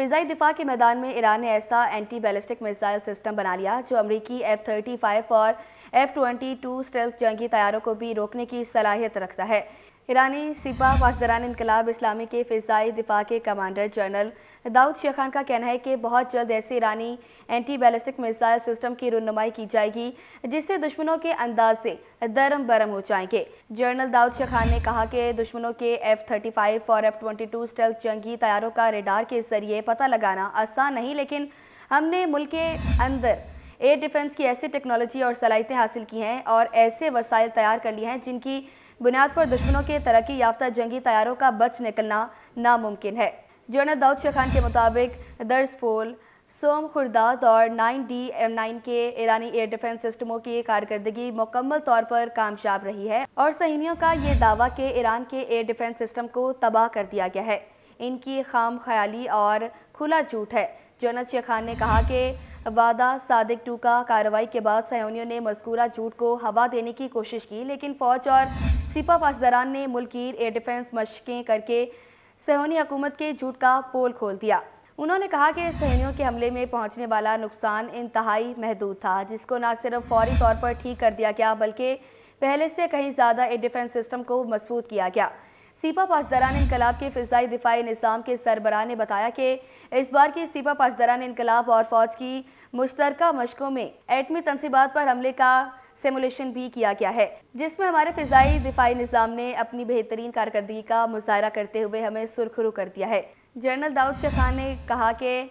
फिजाई दिफा के मैदान में ईरान ने ऐसा एंटी बैलिस्टिक मिसाइल सिस्टम बना लिया जो अमरीकी F-35 और F-22 स्टेल्थ जंगी तैयारों को भी रोकने की सलाहियत रखता है। ईरानी सिपा पासदारान इनकलाब इस्लामी के फिजाई दिफा के कमांडर जनरल दाऊद शेखान का कहना है कि बहुत जल्द ऐसे ईरानी एंटी बैलिस्टिक मिसाइल सिस्टम की रुनमाई की जाएगी जिससे दुश्मनों के अंदाज से दरम बरम हो जाएंगे। जनरल दाऊद शेखान ने कहा कि दुश्मनों के F-35 और F-22 स्टेल्थ जंगी तैयारों का रेडार के जरिए पता लगाना आसान नहीं, लेकिन हमने मुल्क के अंदर एयर डिफेंस की ऐसी टेक्नोलॉजी और सलाहियतें हासिल की हैं और ऐसे वसाइल तैयार कर लिए हैं जिनकी बुनियाद पर दुश्मनों के तरक्की याफ्ता जंगी तैयारों का बच निकलना नामुमकिन है। जनरल दाऊद शेखान के मुताबिक दर्सफोल, सोम खुर्दाद और 9D M9 के ईरानी एयर डिफेंस सिस्टमों की कारकर्दगी मुकम्मल तौर पर कामयाब रही है और सहीनियों का ये दावा कि ईरान के एयर डिफेंस सिस्टम को तबाह कर दिया गया है इनकी खाम ख्याली और खुला झूठ है। जनरल शेखान ने कहा कि वादा सादिक 2 का कार्रवाई के बाद सहीनियों ने मज़कूरा झूठ को हवा देने की कोशिश की, लेकिन फ़ौज और सिपा पासदारान ने मुल्कीर एयर डिफेंस मशक़ें करके सहीनी हुकूमत के झूठ का पोल खोल दिया। उन्होंने कहा कि सहीनियों के हमले में पहुंचने वाला नुकसान इंतहाई महदूद था, जिसको न सिर्फ फौरी तौर पर ठीक कर दिया गया बल्कि पहले से कहीं ज़्यादा एयर डिफेंस सिस्टम को मजबूत किया गया। सिपा पासदारान इनकलाब के फिजाई दिफाई निज़ाम के सरबराह ने बताया कि इस बार की सिपा पासदारान इनकलाब और फ़ौज की मुश्तरका मशकों में एटमी तनसीबात पर हमले का सिमुलेशन भी किया गया है, जिसमें हमारे फिजाई दिफाई निज़ाम ने अपनी बेहतरीन कारकर्दगी का मुजाहरा करते हुए हमें सुरखरू कर दिया है। जनरल दाऊद शेखान ने कहा कि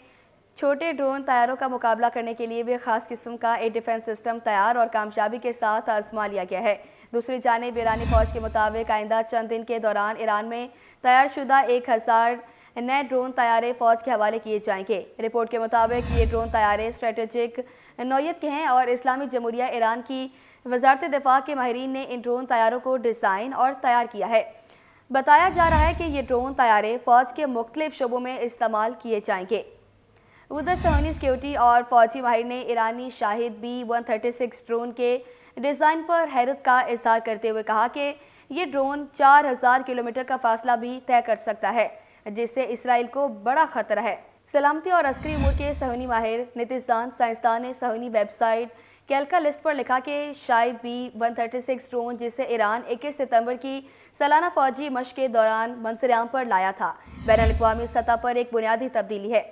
छोटे ड्रोन तैयारों का मुकाबला करने के लिए भी खास किस्म का एयर डिफेंस सिस्टम तैयार और कामयाबी के साथ आजमा लिया गया है। दूसरी जानिब ईरानी फौज के मुताबिक आइंदा चंद दिन के दौरान ईरान में तैयार शुदा 1000 नए ड्रोन तैयारे फौज के हवाले किए जाएंगे। रिपोर्ट के मुताबिक ये ड्रोन तैयारे स्ट्रेटेजिक नौयत के हैं और इस्लामी जमहूरिया ईरान की वजारत दिफा के माहिरीन ने इन ड्रोन तैयारों को डिज़ाइन और तैयार किया है। बताया जा रहा है कि ये ड्रोन तैयारे फ़ौज के मुख्तलिफ शोबों में इस्तेमाल किए जाएंगे। उधर सहीनी सिक्योरिटी और फौजी माहिर ने ईरानी शाहिद B-136 ड्रोन के डिज़ाइन पर हैरत का इजहार करते हुए कहा कि ये ड्रोन 4000 किलोमीटर का फासला भी तय कर सकता है, जिससे इसराइल को बड़ा खतरा है। सलामती और अस्करी उमूर के सहीनी माहिर नितिजान साइंसदान ने सहीनी वेबसाइट कैल्का लिस्ट पर लिखा कि शाहिद B-136 ड्रोन जिसे ईरान 21 सितंबर की सालाना फौजी मशक के दौरान मंजर-ए-आम पर लाया था, बैनुल-अक़वामी सतह पर एक बुनियादी तब्दीली है।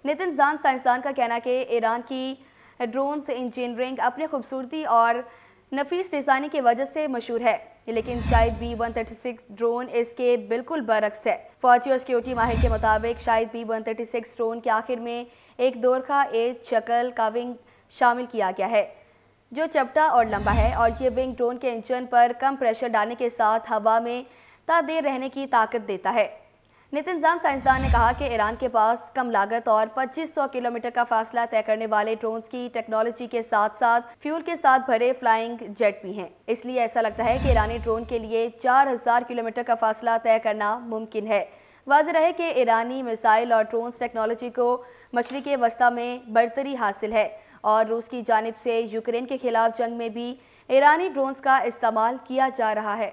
नितिजान साइंसदान का कहना है कि ईरान की ड्रोन्स इंजीनियरिंग अपनी खूबसूरती और नफीस डिज़ाइनिंग की वजह से मशहूर है, लेकिन शाहिद B-136 ड्रोन इसके बिल्कुल बरक्स है। फौजी और सिक्योरिटी माहिर के मुताबिक शाहिद B-136 ड्रोन के आखिर में एक दोरखा एज शक्ल का विंग शामिल किया गया है जो चपटा और लंबा है और ये विंग ड्रोन के इंजन पर कम प्रेशर डालने के साथ हवा में तादेर रहने की ताकत देता है। नितिजान साइंसदान ने कहा कि ईरान के पास कम लागत और 2500 किलोमीटर का फासला तय करने वाले ड्रोन्स की टेक्नोलॉजी के साथ साथ फ्यूल के साथ भरे फ्लाइंग जेट भी हैं। इसलिए ऐसा लगता है कि ईरानी ड्रोन के लिए 4000 किलोमीटर का फासला तय करना मुमकिन है। वाज़ेह है कि ईरानी मिसाइल और ड्रोन्स टेक्नोलॉजी को मशरिक़ वस्ता में बरतरी हासिल है और रूस की जानिब से यूक्रेन के खिलाफ जंग में भी ईरानी ड्रोन्स का इस्तेमाल किया जा रहा है।